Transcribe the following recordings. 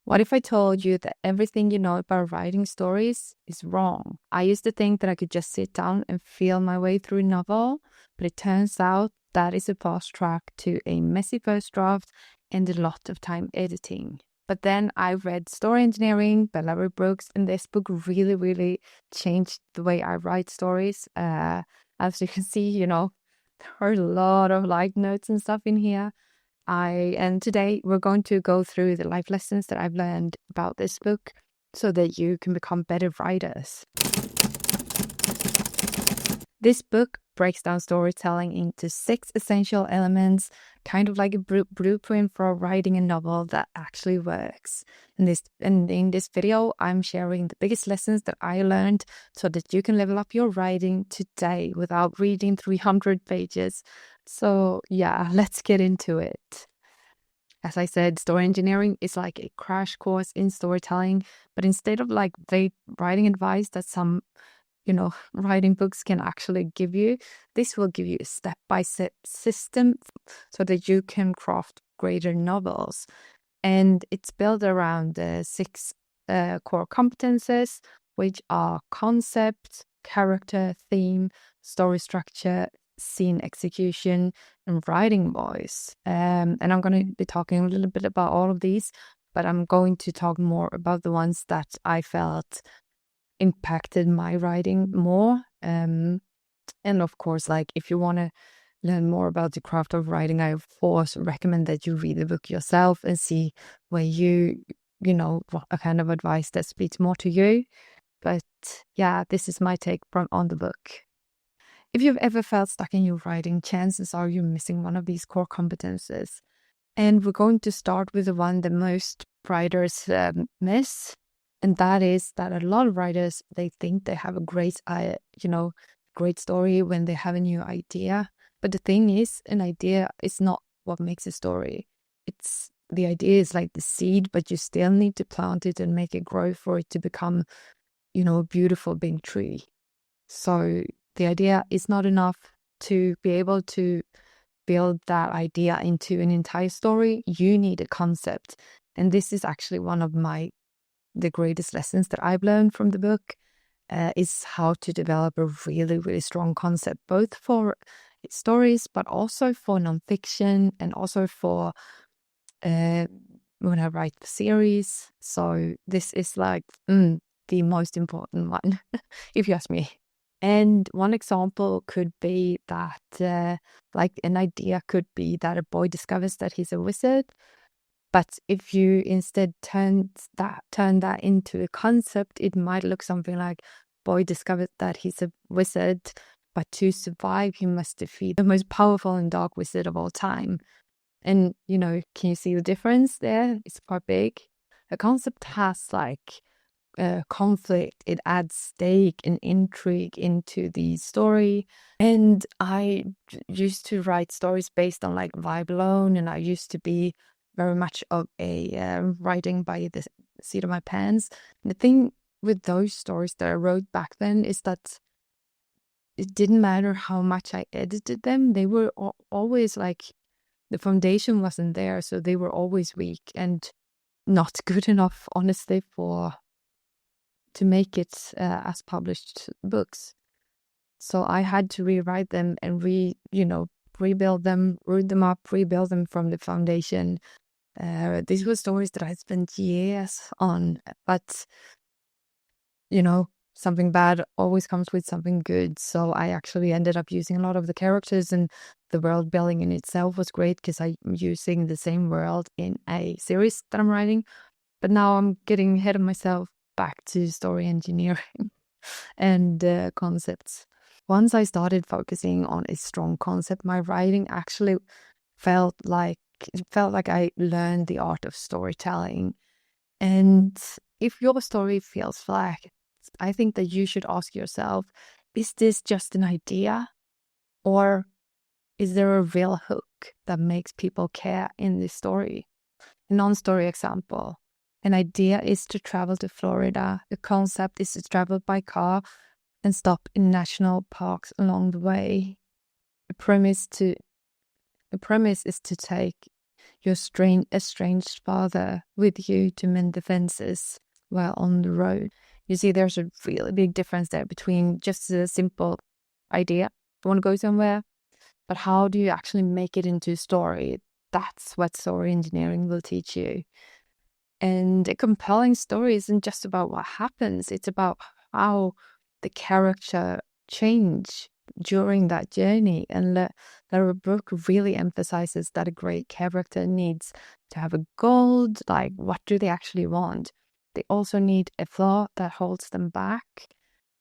What if I told you that everything you know about writing stories is wrong? I used to think that I could just sit down and feel my way through a novel, but it turns out that is a fast track to a messy first draft and a lot of time editing. But then I read Story Engineering by Larry Brooks, and this book really, really changed the way I write stories. As you can see, there are a lot of like notes and stuff in here. And today we're going to go through the life lessons that I've learned about this book so that you can become better writers. This book breaks down storytelling into 6 essential elements, kind of like a blueprint for writing a novel that actually works. And in this video, I'm sharing the biggest lessons that I learned so that you can level up your writing today without reading 300 pages. So yeah, let's get into it. As I said, story engineering is like a crash course in storytelling, but instead of like the writing advice that some writing books can actually give you, this will give you a step-by-step system so that you can craft greater novels. And it's built around 6 core competences, which are concept, character, theme, story structure, scene execution, and writing voice. And I'm going to be talking a little bit about all of these, but I'm going to talk more about the ones that I felt impacted my writing more. And of course, like if you want to learn more about the craft of writing, I of course recommend that you read the book yourself and see where what a kind of advice that speaks more to you. But yeah, this is my take on the book. If you've ever felt stuck in your writing, chances are you're missing one of these core competences. And we're going to start with the one that most writers miss. And that is that a lot of writers, they think they have a great story when they have a new idea. But the thing is, an idea is not what makes a story. The idea is like the seed, but you still need to plant it and make it grow for it to become, a beautiful big tree. So the idea is not enough to be able to build that idea into an entire story. You need a concept. And this is actually one of the greatest lessons that I've learned from the book, is how to develop a really, really strong concept, both for stories, but also for nonfiction and also for when I write the series. So this is like the most important one, if you ask me. And one example could be that, an idea could be that a boy discovers that he's a wizard. But if you instead turn that into a concept, it might look something like, boy discovers that he's a wizard, but to survive, he must defeat the most powerful and dark wizard of all time. And, can you see the difference there? It's quite big. A concept has conflict, it adds stake and intrigue into the story. And I used to write stories based on like vibe alone, and I used to be very much of a writing by the seat of my pants. And the thing with those stories that I wrote back then is that it didn't matter how much I edited them, they were always like, the foundation wasn't there, so they were always weak and not good enough, honestly, to make it as published books. So I had to rewrite them and rebuild them, root them up, rebuild them from the foundation. These were stories that I spent years on, but something bad always comes with something good. So I actually ended up using a lot of the characters, and the world building in itself was great because I'm using the same world in a series that I'm writing. But now I'm getting ahead of myself, back to story engineering and concepts. Once I started focusing on a strong concept, my writing actually felt like I learned the art of storytelling. And if your story feels flat, I think that you should ask yourself, is this just an idea? Or is there a real hook that makes people care in this story? A non-story example. An idea is to travel to Florida. The concept is to travel by car and stop in national parks along the way. The premise is to take, your estranged father with you to mend the fences while on the road. You see, there's a really big difference there between just a simple idea, I want to go somewhere, but how do you actually make it into a story? That's what story engineering will teach you. And a compelling story isn't just about what happens, it's about how the character change during that journey. And the book really emphasizes that a great character needs to have a goal, like what do they actually want? They also need a flaw that holds them back.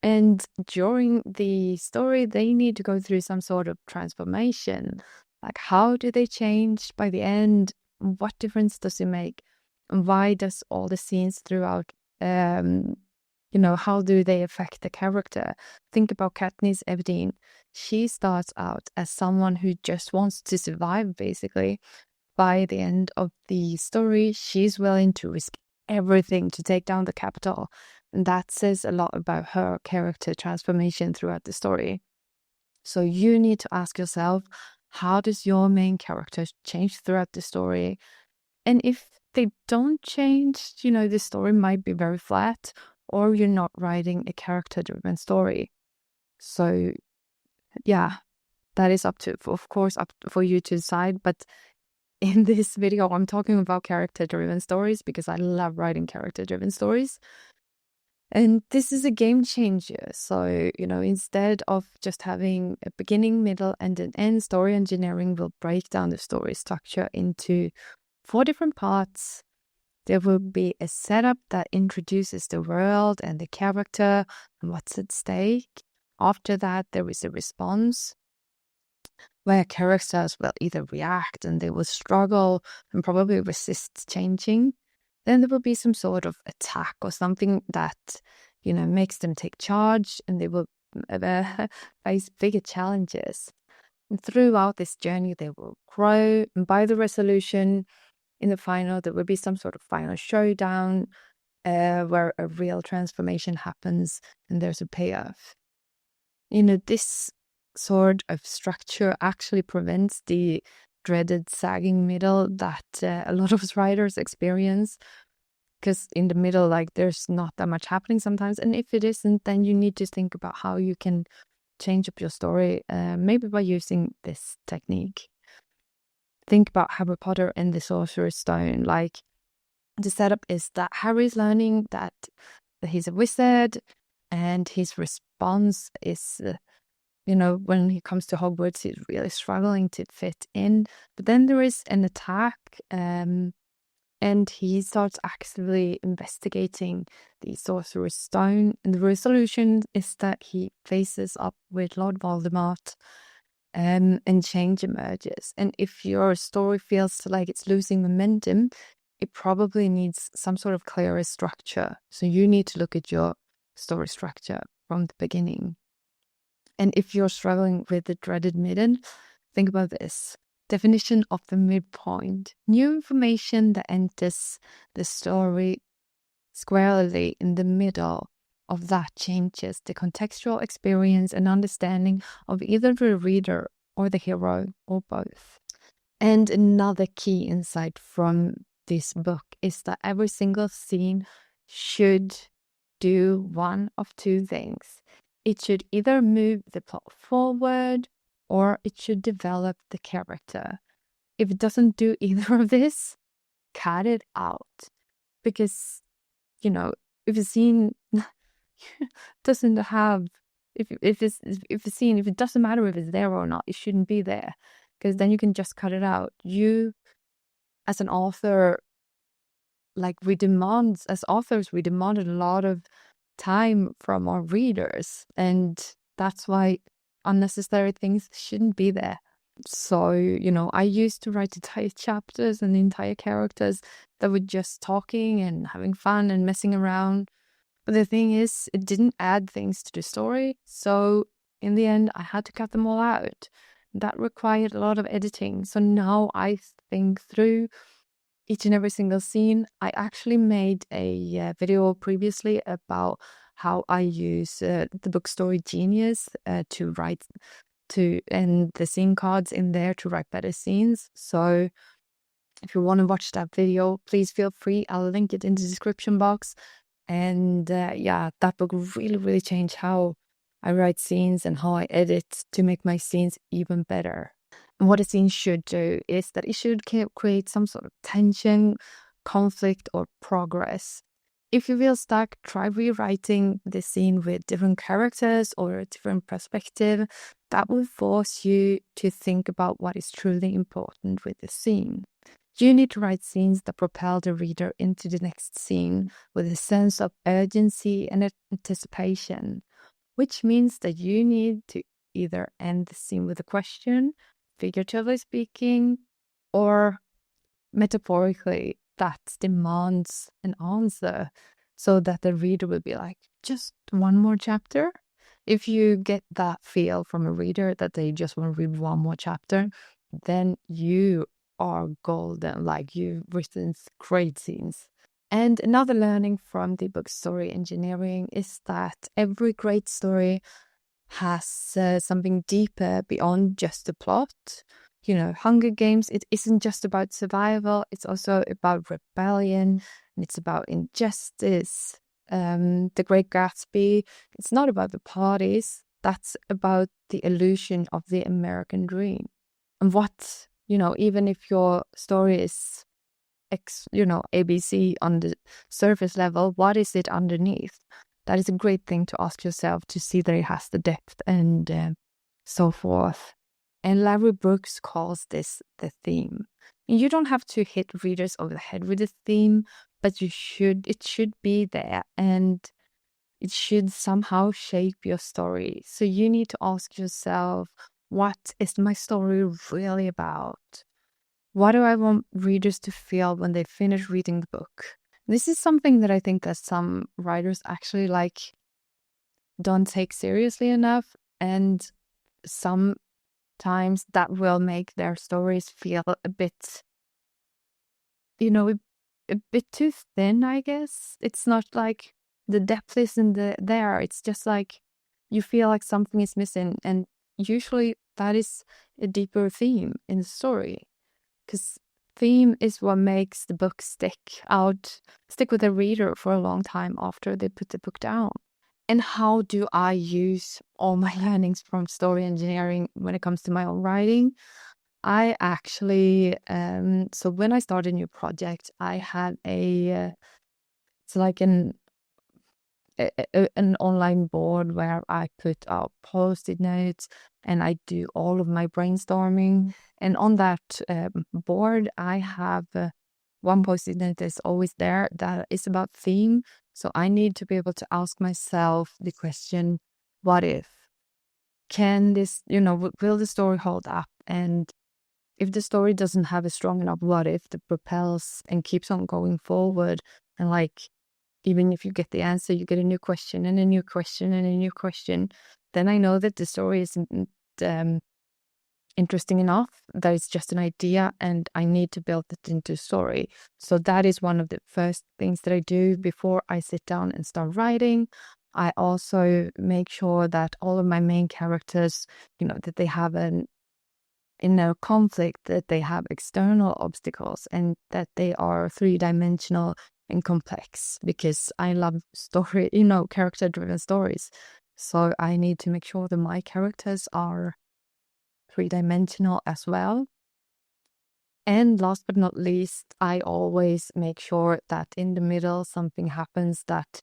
And during the story, they need to go through some sort of transformation. Like, how do they change by the end? What difference does it make? And why does all the scenes throughout, how do they affect the character? Think about Katniss Everdeen. She starts out as someone who just wants to survive, basically. By the end of the story, she's willing to risk everything to take down the Capitol. And that says a lot about her character transformation throughout the story. So you need to ask yourself, how does your main character change throughout the story? And if they don't change, the story might be very flat, or you're not writing a character-driven story. So, yeah, that is up for you to decide. But in this video, I'm talking about character-driven stories because I love writing character-driven stories. And this is a game changer. So, instead of just having a beginning, middle, and an end, story engineering will break down the story structure into 4 different parts. There will be a setup that introduces the world and the character and what's at stake. After that, there is a response where characters will either react and they will struggle and probably resist changing. Then there will be some sort of attack or something that, makes them take charge, and they will face bigger challenges. And throughout this journey, they will grow. And by the resolution in the final, there will be some sort of final showdown where a real transformation happens and there's a payoff. This sort of structure actually prevents the dreaded sagging middle that a lot of writers experience, because in the middle, there's not that much happening sometimes. And if it isn't, then you need to think about how you can change up your story, maybe by using this technique. Think about Harry Potter and the Sorcerer's Stone. The setup is that Harry's learning that he's a wizard, and his response is, when he comes to Hogwarts, he's really struggling to fit in. But then there is an attack, and he starts actively investigating the Sorcerer's Stone. And the resolution is that he faces up with Lord Voldemort, and change emerges. And if your story feels like it's losing momentum, it probably needs some sort of clearer structure. So you need to look at your story structure from the beginning. And if you're struggling with the dreaded midden, think about this. Definition of the midpoint. New information that enters the story squarely in the middle of that changes the contextual experience and understanding of either the reader or the hero, or both. And another key insight from this book is that every single scene should do one of 2 things. It should either move the plot forward, or it should develop the character. If it doesn't do either of this, cut it out. Because, if a scene doesn't have, if a scene, if it doesn't matter if it's there or not, it shouldn't be there. Because then you can just cut it out. You, as an author, as authors, we demand a lot of time from our readers, and that's why unnecessary things shouldn't be there. So, I used to write entire chapters and entire characters that were just talking and having fun and messing around. But the thing is, it didn't add things to the story. So in the end, I had to cut them all out. That required a lot of editing. So now I think through each and every single scene. I actually made a video previously about how I use the book Story Genius to write and the scene cards in there to write better scenes. So If you want to watch that video, please feel free. I'll link it in the description box. And yeah, that book really, really changed how I write scenes and how I edit to make my scenes even better. And what a scene should do is that it should create some sort of tension, conflict, or progress. If you feel stuck, try rewriting the scene with different characters or a different perspective. That will force you to think about what is truly important with the scene. You need to write scenes that propel the reader into the next scene with a sense of urgency and anticipation, which means that you need to either end the scene with a question, figuratively speaking, or metaphorically that demands an answer, so that the reader will be like, just one more chapter. If you get that feel from a reader that they just want to read one more chapter, then you are golden. Like, you've written great scenes. And another learning from the book Story Engineering is that every great story has something deeper beyond just the plot. You know, Hunger Games, it isn't just about survival, it's also about rebellion, and it's about injustice. The Great Gatsby, it's not about the parties, that's about the illusion of the American dream. And what, you know, even if your story is ABC on the surface level, what is it underneath? That is a great thing to ask yourself, to see that it has the depth and so forth. And Larry Brooks calls this the theme. You don't have to hit readers over the head with the theme, but it should be there, and it should somehow shape your story. So you need to ask yourself, what is my story really about? What do I want readers to feel when they finish reading the book? This is something that I think that some writers actually don't take seriously enough, and sometimes that will make their stories feel a bit, a bit too thin, I guess. It's not like the depth isn't there. It's just like you feel like something is missing, and usually that is a deeper theme in the story, because theme is what makes the book stick with the reader for a long time after they put the book down. And how do I use all my learnings from story engineering when it comes to my own writing? I actually, so when I started a new project, I had it's like an online board where I put out post-it notes and I do all of my brainstorming. And on that board, I have one post-it note that's always there that is about theme. So I need to be able to ask myself the question, what if? Can this, will the story hold up? And if the story doesn't have a strong enough what if that propels and keeps on going forward, and even if you get the answer, you get a new question and a new question and a new question, then I know that the story isn't interesting enough, that it's just an idea and I need to build it into a story. So that is one of the first things that I do before I sit down and start writing. I also make sure that all of my main characters, that they have an inner conflict, that they have external obstacles, and that they are three-dimensional and complex, because I love character-driven stories. So I need to make sure that my characters are three-dimensional as well. And last but not least, I always make sure that in the middle something happens that,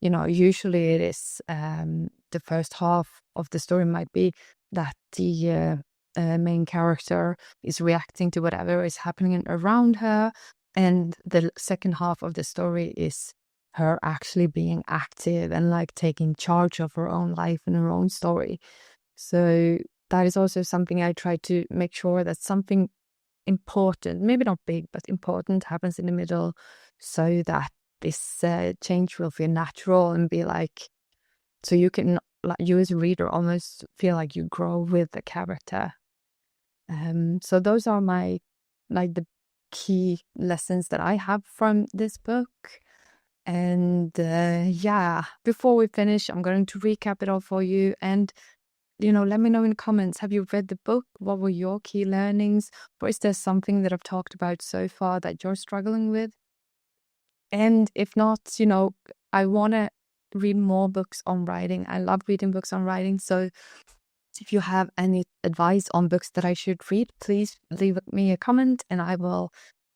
usually it is the first half of the story might be that the main character is reacting to whatever is happening around her. And the second half of the story is her actually being active and taking charge of her own life and her own story. So that is also something I try to make sure that something important, maybe not big, but important, happens in the middle, so that this change will feel natural and be so you can, you as a reader, almost feel like you grow with the character. So those are my the key lessons that I have from this book. And before we finish, I'm going to recap it all for you. And let me know in the comments. Have you read the book? What were your key learnings? Or is there something that I've talked about so far that you're struggling with? And if not, I want to read more books on writing. I love reading books on writing. So if you have any advice on books that I should read, please leave me a comment and I will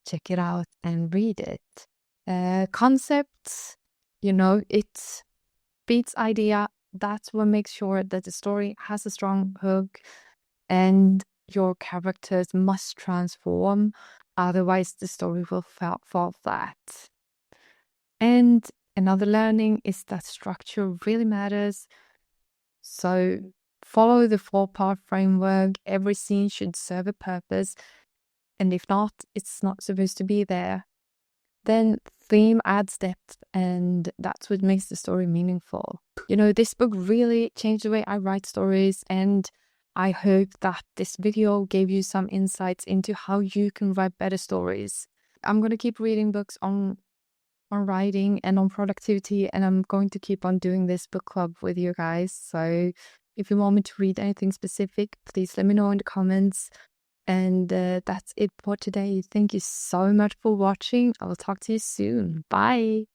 check it out and read it. Concepts, it beats idea. That's what makes sure that the story has a strong hook and your characters must transform. Otherwise, the story will fall flat. And another learning is that structure really matters. So follow the 4-part framework. Every scene should serve a purpose. And if not, it's not supposed to be there. Then theme adds depth, and that's what makes the story meaningful. This book really changed the way I write stories, and I hope that this video gave you some insights into how you can write better stories. I'm going to keep reading books on writing and on productivity, and I'm going to keep on doing this book club with you guys. So if you want me to read anything specific, please let me know in the comments. And that's it for today. Thank you so much for watching. I will talk to you soon. Bye.